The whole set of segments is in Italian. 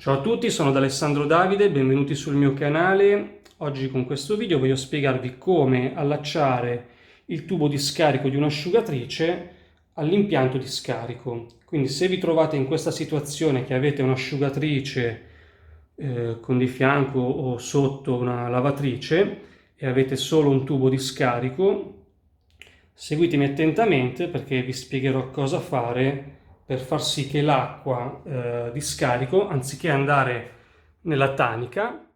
Ciao a tutti, sono Alessandro Davide, benvenuti sul mio canale. Oggi con questo video voglio spiegarvi come allacciare il tubo di scarico di un'asciugatrice all'impianto di scarico. Quindi se vi trovate in questa situazione che avete un'asciugatrice con di fianco o sotto una lavatrice e avete solo un tubo di scarico, seguitemi attentamente perché vi spiegherò cosa fare per far sì che l'acqua di scarico, anziché andare nella tanica,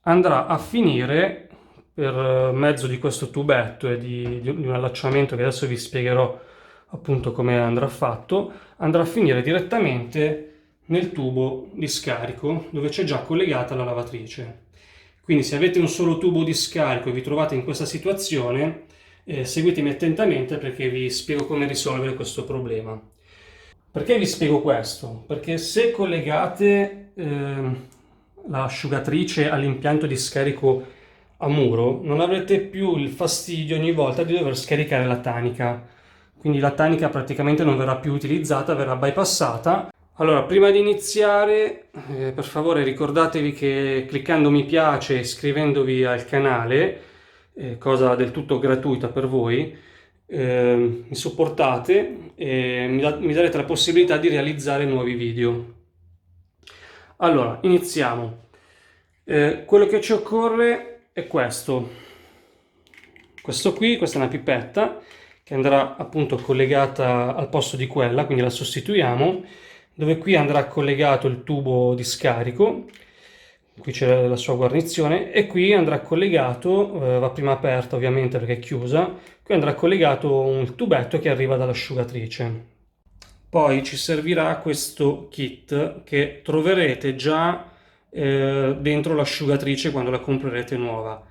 andrà a finire per mezzo di questo tubetto e di un allacciamento che adesso vi spiegherò appunto come andrà fatto, andrà a finire direttamente nel tubo di scarico dove c'è già collegata la lavatrice. Quindi se avete un solo tubo di scarico e vi trovate in questa situazione, seguitemi attentamente perché vi spiego come risolvere questo problema. Perché vi spiego questo? Perché se collegate l'asciugatrice all'impianto di scarico a muro, non avrete più il fastidio ogni volta di dover scaricare la tanica. Quindi la tanica praticamente non verrà più utilizzata, verrà bypassata. Allora, prima di iniziare, per favore ricordatevi che cliccando mi piace e iscrivendovi al canale, cosa del tutto gratuita per voi, mi supportate e mi darete la possibilità di realizzare nuovi video. Allora, iniziamo. Quello che ci occorre è questo. Questo qui, questa è una pipetta che andrà appunto collegata al posto di quella, quindi la sostituiamo, dove qui andrà collegato il tubo di scarico, qui c'è la sua guarnizione, e qui andrà collegato, va prima aperta ovviamente perché è chiusa, qui andrà collegato un tubetto che arriva dall'asciugatrice. Poi ci servirà questo kit che troverete già dentro l'asciugatrice quando la comprerete nuova.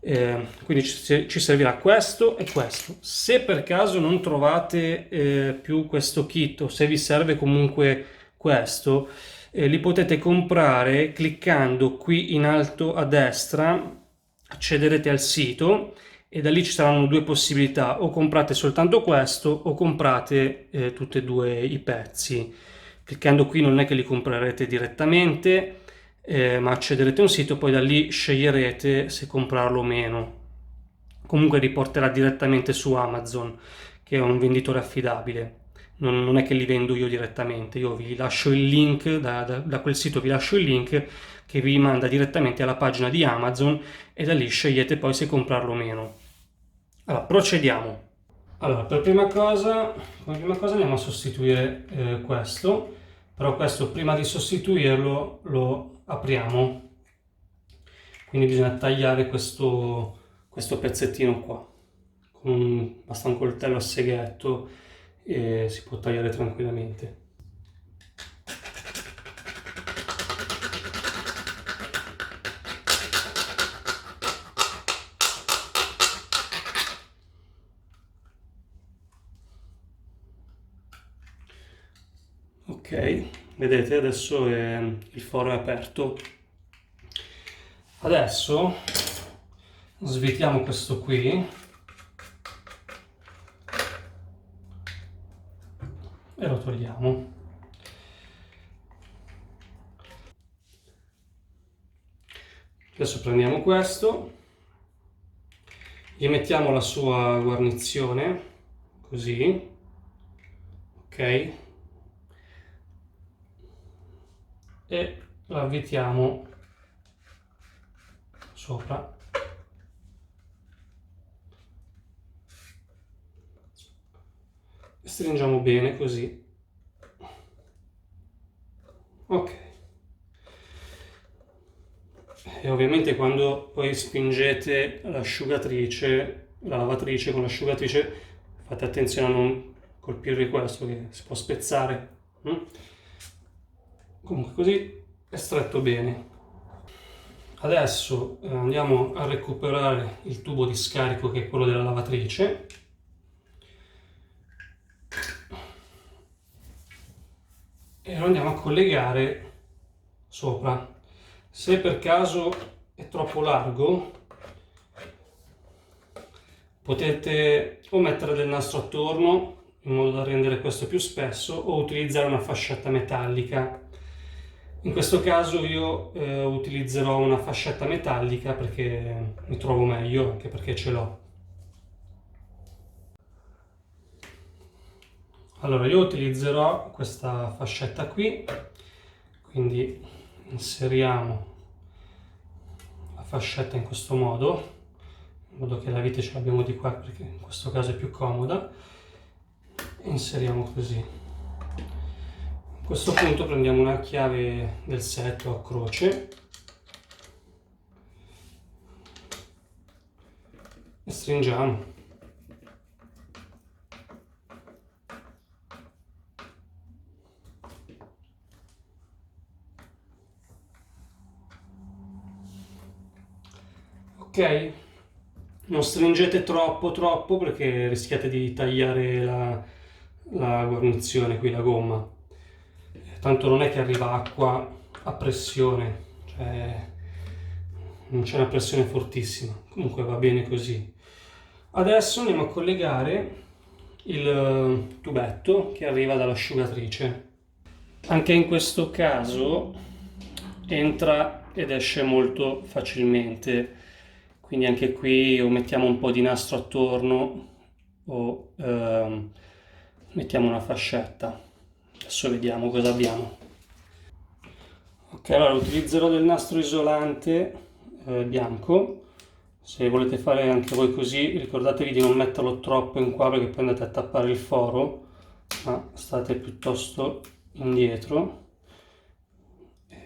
Quindi ci servirà questo e questo. Se per caso non trovate più questo kit o se vi serve comunque questo, li potete comprare cliccando qui in alto a destra, accederete al sito e da lì ci saranno due possibilità: o comprate soltanto questo o comprate tutti e due i pezzi. Cliccando qui non è che li comprerete direttamente, ma accederete a un sito, poi da lì sceglierete se comprarlo o meno. Comunque riporterà direttamente su Amazon, che è un venditore affidabile. Non è che li vendo io direttamente, io vi lascio il link, da quel sito vi lascio il link che vi manda direttamente alla pagina di Amazon e da lì scegliete poi se comprarlo o meno. Allora, procediamo. Allora, come prima cosa andiamo a sostituire questo, però questo prima di sostituirlo lo apriamo, quindi bisogna tagliare questo pezzettino qua. Basta un coltello a seghetto e si può tagliare tranquillamente. Ok, vedete adesso il foro è aperto. Adesso svitiamo questo qui e lo togliamo. Adesso prendiamo questo, gli mettiamo la sua guarnizione, così, ok, e la avvitiamo sopra. Stringiamo bene così. Ok. E ovviamente quando poi spingete l'asciugatrice, la lavatrice con l'asciugatrice, fate attenzione a non colpire questo che si può spezzare. Comunque così è stretto bene. Adesso andiamo a recuperare il tubo di scarico che è quello della lavatrice. E lo andiamo a collegare sopra. Se per caso è troppo largo, potete o mettere del nastro attorno in modo da rendere questo più spesso o utilizzare una fascetta metallica. In questo caso io utilizzerò una fascetta metallica perché mi trovo meglio, anche perché ce l'ho. Allora io utilizzerò questa fascetta qui, quindi inseriamo la fascetta in questo modo, in modo che la vite ce l'abbiamo di qua perché in questo caso è più comoda. Inseriamo così. A questo punto prendiamo una chiave del set o a croce e stringiamo. Ok, non stringete troppo perché rischiate di tagliare la guarnizione qui, la gomma. Tanto non è che arriva acqua a pressione, cioè non c'è una pressione fortissima, comunque va bene così. Adesso andiamo a collegare il tubetto che arriva dall'asciugatrice. Anche in questo caso entra ed esce molto facilmente, quindi anche qui o mettiamo un po' di nastro attorno o mettiamo una fascetta. Adesso vediamo cosa abbiamo. Ok, allora utilizzerò del nastro isolante bianco. Se volete fare anche voi così, ricordatevi di non metterlo troppo in qua perché poi andate a tappare il foro, ma state piuttosto indietro.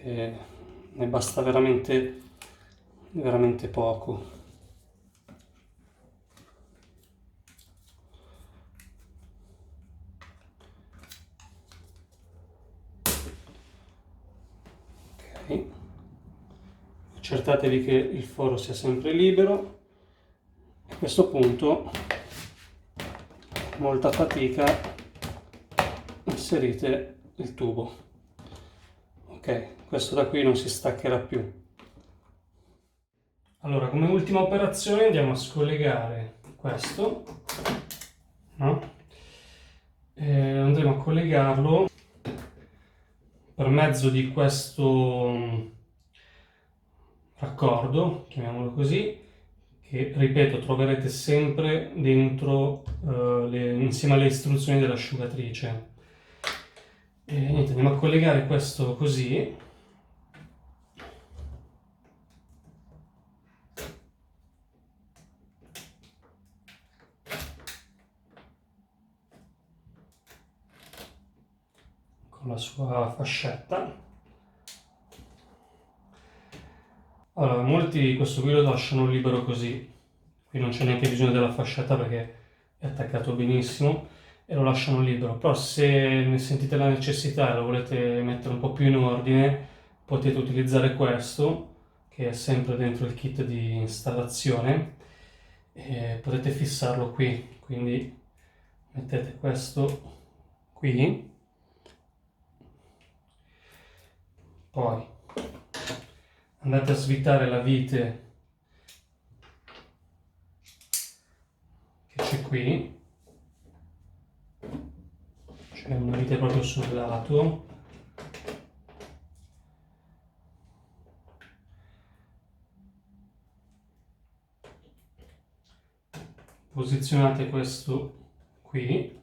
Ne basta veramente poco. Ok, accertatevi che il foro sia sempre libero. A questo punto, con molta fatica, inserite il tubo. Ok, questo da qui non si staccherà più. Allora, come ultima operazione andiamo a scollegare questo, no? Andremo a collegarlo per mezzo di questo raccordo, chiamiamolo così, che ripeto troverete sempre dentro insieme alle istruzioni dell'asciugatrice. E niente, andiamo a collegare questo così. Con la sua fascetta. Allora, molti questo qui lo lasciano libero così, qui non c'è neanche bisogno della fascetta perché è attaccato benissimo e lo lasciano libero, però se ne sentite la necessità e lo volete mettere un po' più in ordine, potete utilizzare questo, che è sempre dentro il kit di installazione, e potete fissarlo qui, quindi mettete questo qui, poi andate a svitare la vite che c'è qui, c'è una vite proprio sul lato, posizionate questo qui,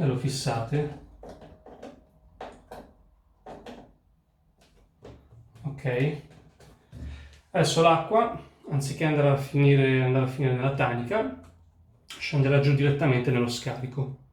e lo fissate. Ok, adesso l'acqua, anziché andare a finire nella tanica, scenderà giù direttamente nello scarico.